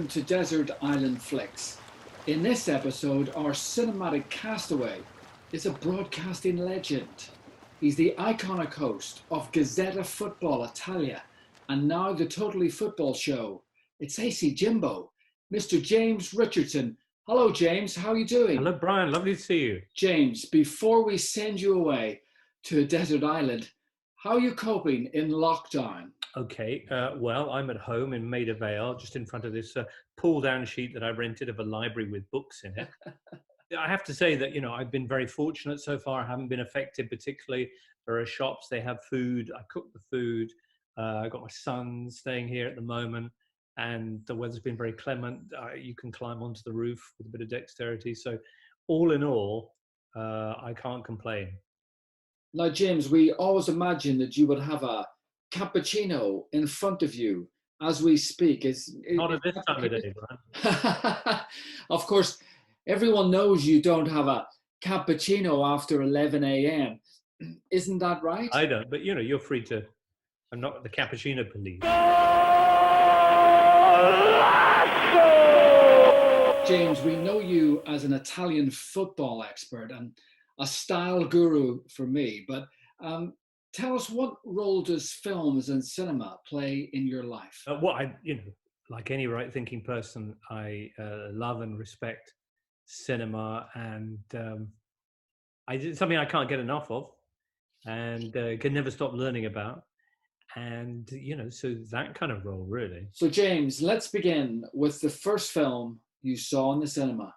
welcome to Desert Island Flicks. In this episode, our cinematic castaway is a broadcasting legend. He's the iconic host of Gazzetta Football Italia and now the Totally Football Show. It's AC Jimbo, Mr. James Richardson. Hello, James. How are you doing? Hello, Brian. Lovely to see you. James, before we send you away to a desert island, how are you coping in lockdown? Okay, well, I'm at home in Maida Vale, just in front of this pull-down sheet that I rented of a library with books in it. I have to say that, I've been very fortunate so far. I haven't been affected particularly. There are shops, they have food. I cook the food. I've got my son staying here at the moment, and the weather's been very clement. You can climb onto the roof with a bit of dexterity. So all in all, I can't complain. Now, James, we always imagined that you would have a cappuccino in front of you as we speak. Not at this time of day, Brian. Of course, everyone knows you don't have a cappuccino after 11 a.m. Isn't that right? I don't, but you're free to. I'm not the cappuccino police. James, we know you as an Italian football expert and a style guru for me, but tell us, what role does films and cinema play in your life? Like any right-thinking person, I love and respect cinema, and it's something I can't get enough of, and can never stop learning about. And so that kind of role, really. So, James, let's begin with the first film you saw in the cinema.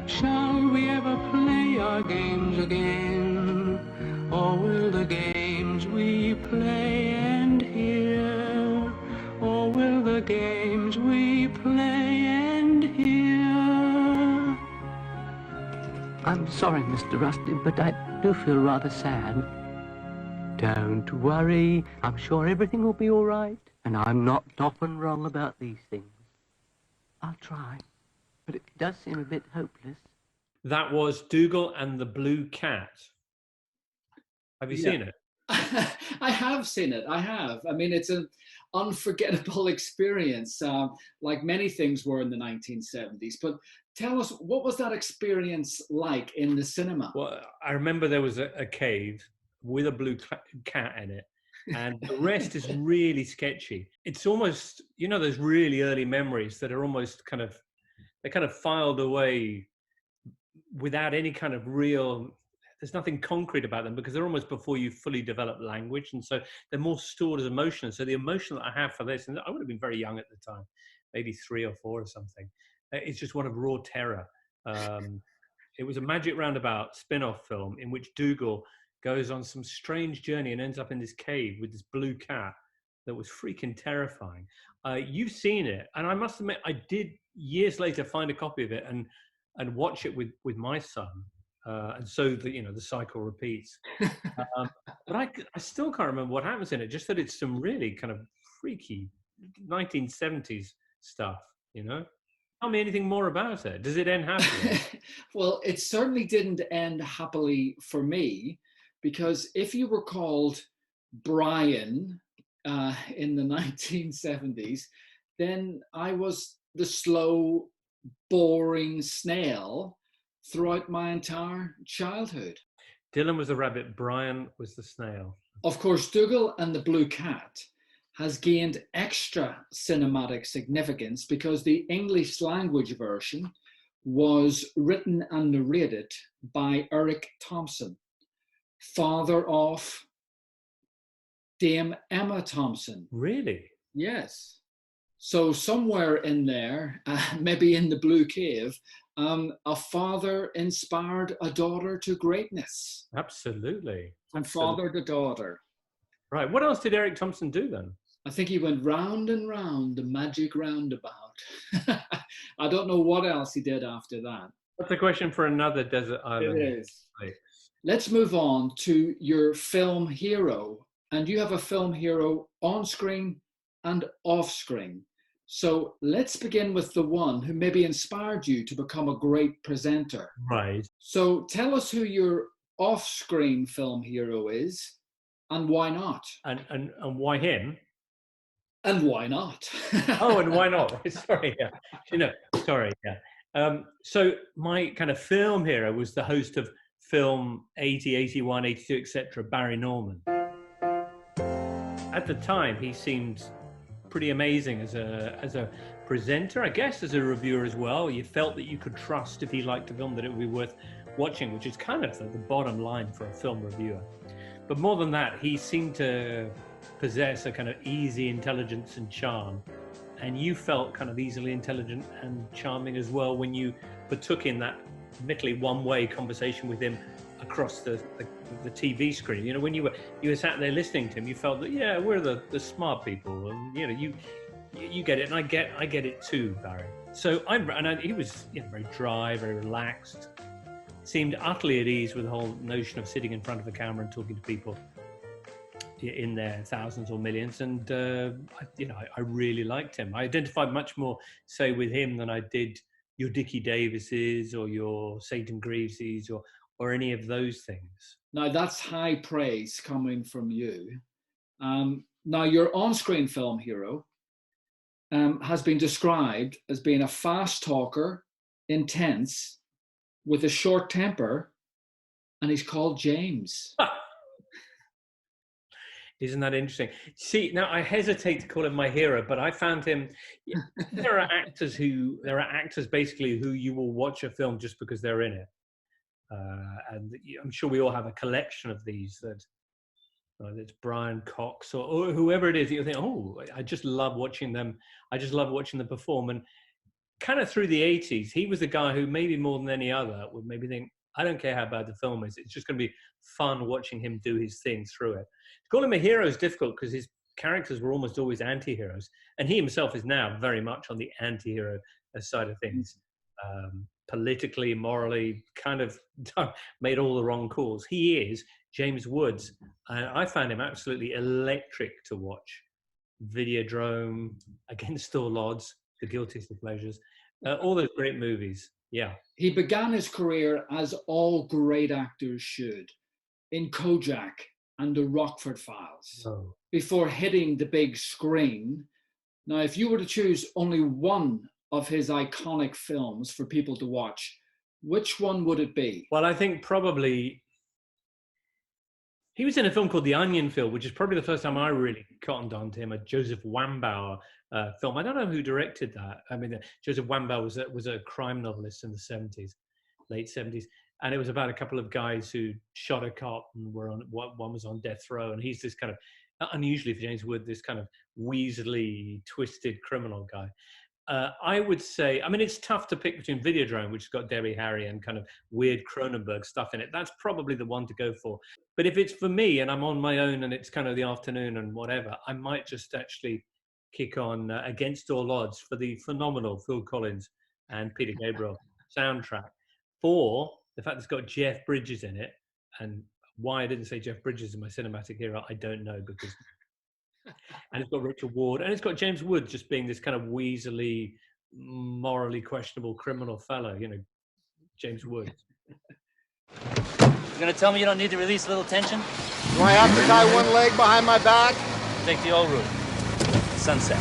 Shall we ever play our games again? Or will the games we play end here? Or will the games we play end here? I'm sorry, Mr. Rusty, but I do feel rather sad. Don't worry, I'm sure everything will be all right. And I'm not often wrong about these things. I'll try, but it does seem a bit hopeless. That was Dougal and the Blue Cat. Have you seen it? I have seen it. I have. I mean, it's an unforgettable experience, like many things were in the 1970s. But tell us, what was that experience like in the cinema? Well, I remember there was a cave with a blue cat in it, and the rest is really sketchy. It's almost, those really early memories that are almost they're kind of filed away without any kind of real, there's nothing concrete about them, because they're almost before you fully develop language, and so they're more stored as emotion. So the emotion that I have for this, and I would have been very young at the time, maybe 3 or 4 or something, it's just one of raw terror. It was a Magic Roundabout spin-off film in which Dougal goes on some strange journey and ends up in this cave with this blue cat that was freaking terrifying. You've seen it, and I must admit, I did years later find a copy of it and watch it with my son, and so the cycle repeats. But I still can't remember what happens in it. Just that it's some really kind of freaky 1970s stuff. Tell me anything more about it. Does it end happily? Well, it certainly didn't end happily for me, because if you were called Brian in the 1970s, then I was the slow, boring snail throughout my entire childhood. Dylan was the rabbit, Brian was the snail. Of course, Dougal and the Blue Cat has gained extra cinematic significance because the English language version was written and narrated by Eric Thompson, father of Dame Emma Thompson. Really? Yes. So somewhere in there, maybe in the Blue Cave, a father inspired a daughter to greatness. Absolutely. From father to daughter. Right. What else did Eric Thompson do then? I think he went round and round the magic roundabout. I don't know what else he did after that. That's a question for another desert island. It is. Let's move on to your film hero. And you have a film hero on screen and off screen. So let's begin with the one who maybe inspired you to become a great presenter. Right. So tell us who your off-screen film hero is and why not. And why him? And why not? Oh, and why not? Sorry, yeah. Sorry, yeah. So my kind of film hero was the host of film 80, 81, 82, etc., Barry Norman. At the time, he seemed pretty amazing as a presenter, I guess, as a reviewer as well. You felt that you could trust if he liked a film that it would be worth watching, which is kind of the bottom line for a film reviewer. But more than that, he seemed to possess a kind of easy intelligence and charm, and you felt kind of easily intelligent and charming as well when you partook in that admittedly one-way conversation with him across the TV screen. You know, when you were sat there listening to him, you felt that, yeah, we're the smart people, and you know, you get it, and I get it too, Barry. So he was, you know, very dry, very relaxed, seemed utterly at ease with the whole notion of sitting in front of a camera and talking to people in their thousands or millions, and I really liked him. I identified much more, say, with him than I did your Dickie Davises or your Satan Greaveses or any of those things. Now that's high praise coming from you. Now your on-screen film hero has been described as being a fast talker, intense, with a short temper, and he's called James. Isn't that interesting? See, now I hesitate to call him my hero, but I found him. There are actors basically who you will watch a film just because they're in it, and I'm sure we all have a collection of these. That it's Brian Cox or whoever it is. You think, oh, I just love watching them. I just love watching them perform. And kind of through the 80s, he was the guy who maybe more than any other would maybe think, I don't care how bad the film is. It's just going to be fun watching him do his thing through it. To call him a hero is difficult because his characters were almost always anti-heroes. And he himself is now very much on the anti-hero side of things. Politically, morally, kind of made all the wrong calls. He is James Woods. I found him absolutely electric to watch. Videodrome, Against All Odds, The Guiltiest of Pleasures, all those great movies. Yeah. He began his career, as all great actors should, in Kojak and the Rockford Files, before hitting the big screen. Now, if you were to choose only one of his iconic films for people to watch, which one would it be? Well, I think probably he was in a film called The Onion Field, which is probably the first time I really cottoned on to him, a Joseph Wambauer film. I don't know who directed that. I mean, Joseph Wambauer was a crime novelist in the 70s, late 70s. And it was about a couple of guys who shot a cop and one was on death row. And he's this kind of, unusually for James Wood, this kind of weaselly, twisted criminal guy. I would say, I mean, it's tough to pick between Videodrome, which has got Debbie Harry and kind of weird Cronenberg stuff in it. That's probably the one to go for. But if it's for me and I'm on my own and it's kind of the afternoon and whatever, I might just actually kick on Against All Odds for the phenomenal Phil Collins and Peter Gabriel soundtrack. For the fact it's got Jeff Bridges in it, and why I didn't say Jeff Bridges in my cinematic hero, I don't know, because... And it's got Richard Ward, and it's got James Wood just being this kind of weaselly, morally questionable criminal fellow, you know, James Wood. You're gonna tell me you don't need to release a little tension? Do I have to tie one leg behind my back? Take the old route. Sunset.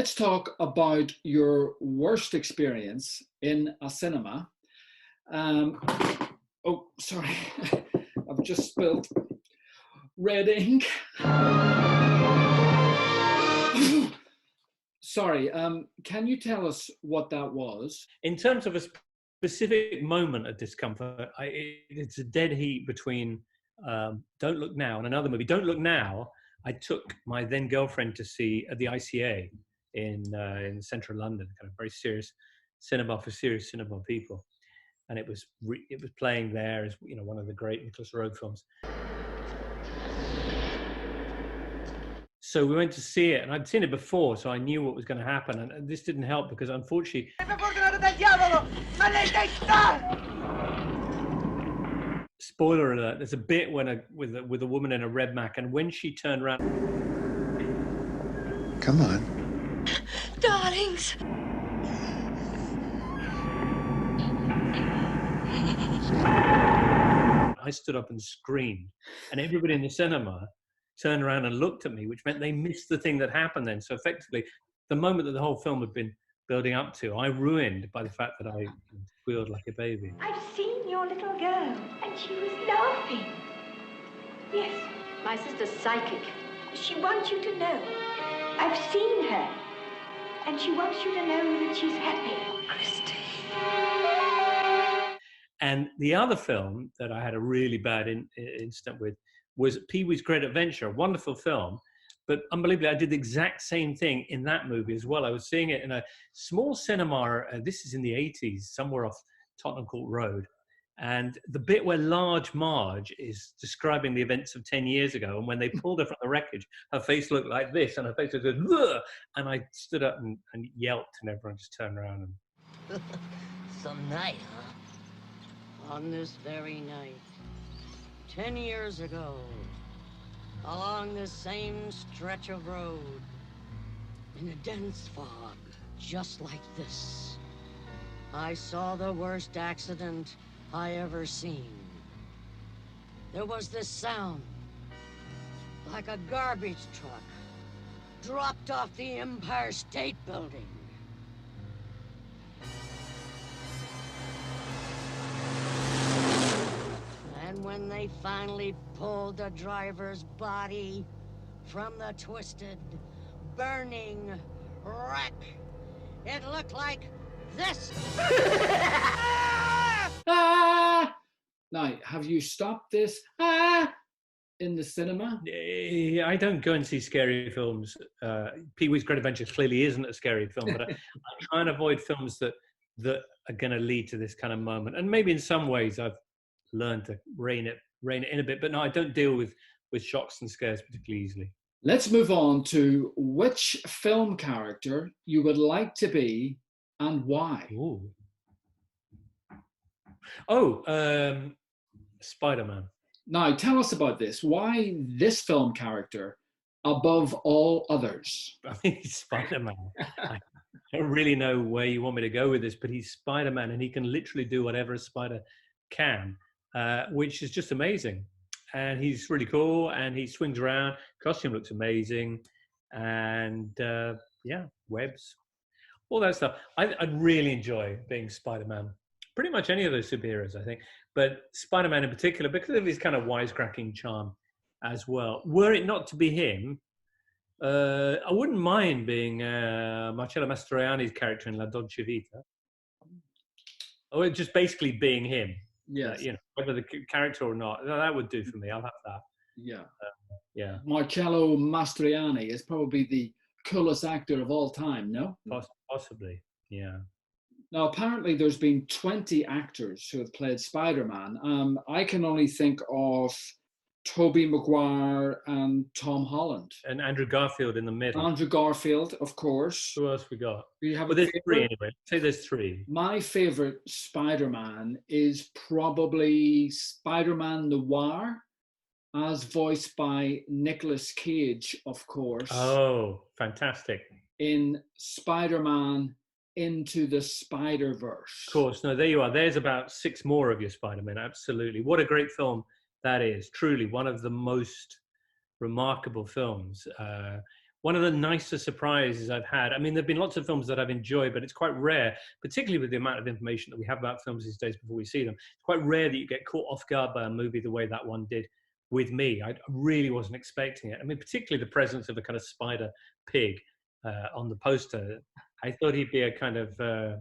let's talk about your worst experience in a cinema. Oh, sorry, I've just spilled red ink. Sorry, can you tell us what that was? In terms of a specific moment of discomfort, it's a dead heat between Don't Look Now and another movie. Don't Look Now, I took my then girlfriend to see at the ICA in central London, kind of very serious cinema for serious cinema people. And it was playing there as, you know, one of the great Nicholas Roeg films. So we went to see it, and I'd seen it before, so I knew what was going to happen. And this didn't help because, unfortunately, spoiler alert, there's a bit when with a woman in a red mac, and when she turned around, come on, darlings. I stood up and screamed, and everybody in the cinema turned around and looked at me, which meant they missed the thing that happened then. So effectively, the moment that the whole film had been building up to, I ruined by the fact that I squealed like a baby. I've seen your little girl, and she was laughing. Yes, my sister's psychic. She wants you to know. I've seen her, and she wants you to know that she's happy. Christy. And the other film that I had a really bad incident with was Pee-wee's Great Adventure, a wonderful film, but unbelievably, I did the exact same thing in that movie as well. I was seeing it in a small cinema, this is in the 80s, somewhere off Tottenham Court Road, and the bit where Large Marge is describing the events of 10 years ago, and when they pulled her from the wreckage, her face looked like this, and her face was just, ugh! And I stood up and yelped, and everyone just turned around. And Some night, huh? On this very night, 10 years ago, along this same stretch of road, in a dense fog, just like this, I saw the worst accident I ever seen. There was this sound, like a garbage truck dropped off the Empire State Building. When they finally pulled the driver's body from the twisted, burning wreck, it looked like this. Ah! Now, have you stopped this in the cinema? I don't go and see scary films. Pee-wee's Great Adventure clearly isn't a scary film, but I try and avoid films that are going to lead to this kind of moment. And maybe in some ways I've learn to rein it in a bit, but no, I don't deal with shocks and scares particularly easily. Let's move on to which film character you would like to be and why. Spider-Man. Now, tell us about this. Why this film character above all others? I mean, he's Spider-Man. I don't really know where you want me to go with this, but he's Spider-Man, and he can literally do whatever a spider can. Which is just amazing. And he's really cool, and he swings around. Costume looks amazing. And webs, all that stuff. I'd really enjoy being Spider-Man. Pretty much any of those superheroes, I think. But Spider-Man in particular, because of his kind of wisecracking charm as well. Were it not to be him, I wouldn't mind being Marcello Mastroianni's character in La Dolce Vita. Or just basically being him. Yes. Whether the character or not, that would do for me. I'll have that. Yeah. Marcello Mastroianni is probably the coolest actor of all time, no? Possibly, yeah. Now, apparently there's been 20 actors who have played Spider-Man. I can only think of Tobey Maguire and Tom Holland. And Andrew Garfield in the middle. Andrew Garfield, of course. Who else we got? Do you have there's three anyway. Say there's three. My favorite Spider-Man is probably Spider-Man Noir, as voiced by Nicolas Cage, of course. Oh, fantastic. In Spider-Man Into the Spider-Verse. Of course. No, there you are. There's about 6 more of your Spider-Man. Absolutely. What a great film that is. Truly one of the most remarkable films. one of the nicer surprises I've had. I mean, there've been lots of films that I've enjoyed, but it's quite rare, particularly with the amount of information that we have about films these days before we see them. It's quite rare that you get caught off guard by a movie the way that one did with me. I really wasn't expecting it. I mean, particularly the presence of a kind of spider pig on the poster. I thought he'd be a kind of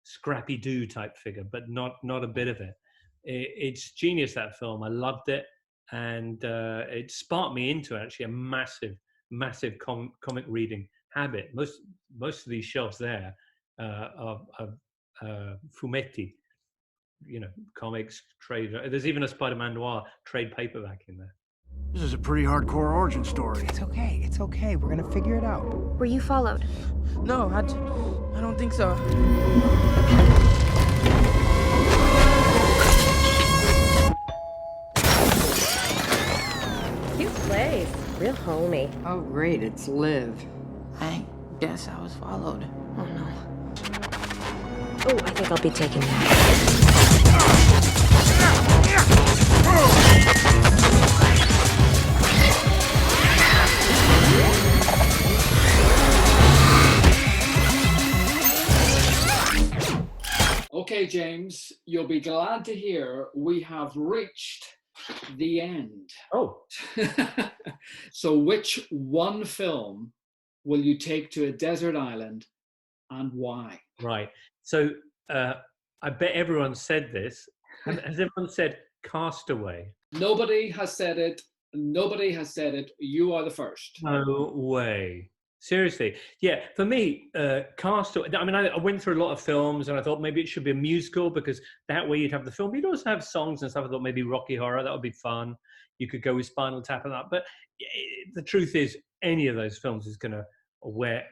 Scrappy-Doo type figure, but not a bit of it. It's genius, that film. I loved it, and it sparked me into actually a massive comic reading habit. Most of these shelves there are fumetti, comics, trade. There's even a Spider-Man Noir trade paperback in there. This is a pretty hardcore origin story. It's okay. We're gonna figure it out. Were you followed? No, I don't think so. Cute place. Real homey. Oh, great. It's Liv. I guess I was followed. Oh, no. Oh, I think I'll be taking that. Okay, James, you'll be glad to hear we have reached the end. Oh. So which one film will you take to a desert island and why? Right. So I bet everyone said this. Has everyone said Castaway? Nobody has said it. You are the first. No way. Seriously. Yeah, for me, Castaway, I mean, I went through a lot of films and I thought maybe it should be a musical because that way you'd have the film. You'd also have songs and stuff. I thought maybe Rocky Horror, that would be fun. You could go with Spinal Tap and that. But the truth is, any of those films is going to wear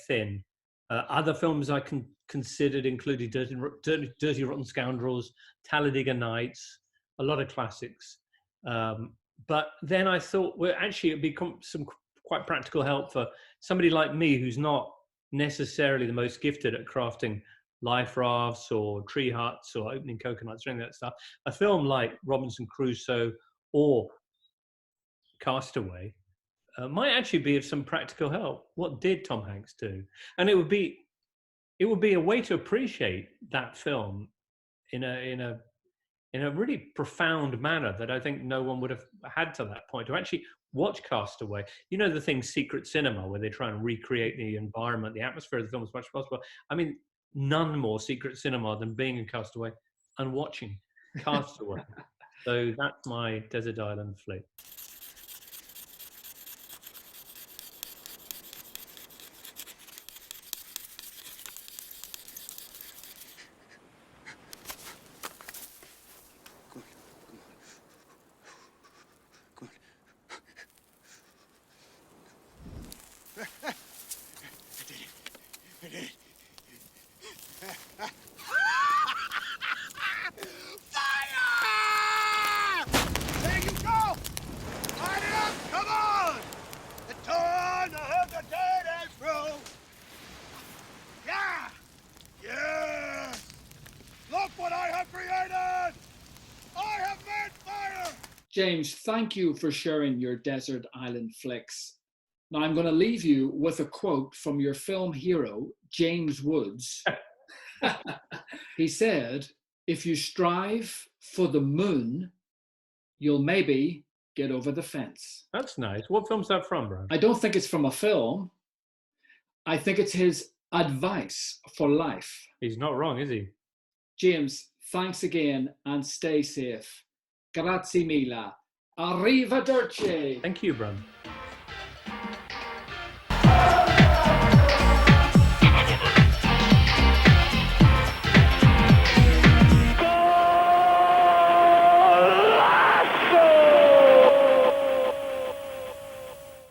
thin. Other films I considered included Dirty Rotten Scoundrels, Talladega Nights, a lot of classics. But then I thought, well, actually, it'd be some quite practical help for somebody like me who's not necessarily the most gifted at crafting life rafts or tree huts or opening coconuts or any of that stuff. A film like Robinson Crusoe or Castaway might actually be of some practical help. What did Tom Hanks do? And it would be a way to appreciate that film in a really profound manner that I think no one would have had to that point. To actually watch Castaway, the thing Secret Cinema, where they try and recreate the environment, the atmosphere of the film as much as possible. I mean, none more Secret Cinema than being in Castaway and watching Castaway. So that's my desert island flick. James, thank you for sharing your desert island flicks. Now I'm going to leave you with a quote from your film hero, James Woods. He said, "If you strive for the moon, you'll maybe get over the fence." That's nice. What film's that from, bro? I don't think it's from a film. I think it's his advice for life. He's not wrong, is he? James, thanks again and stay safe. Grazie mille. Arrivederci. Thank you, Bram.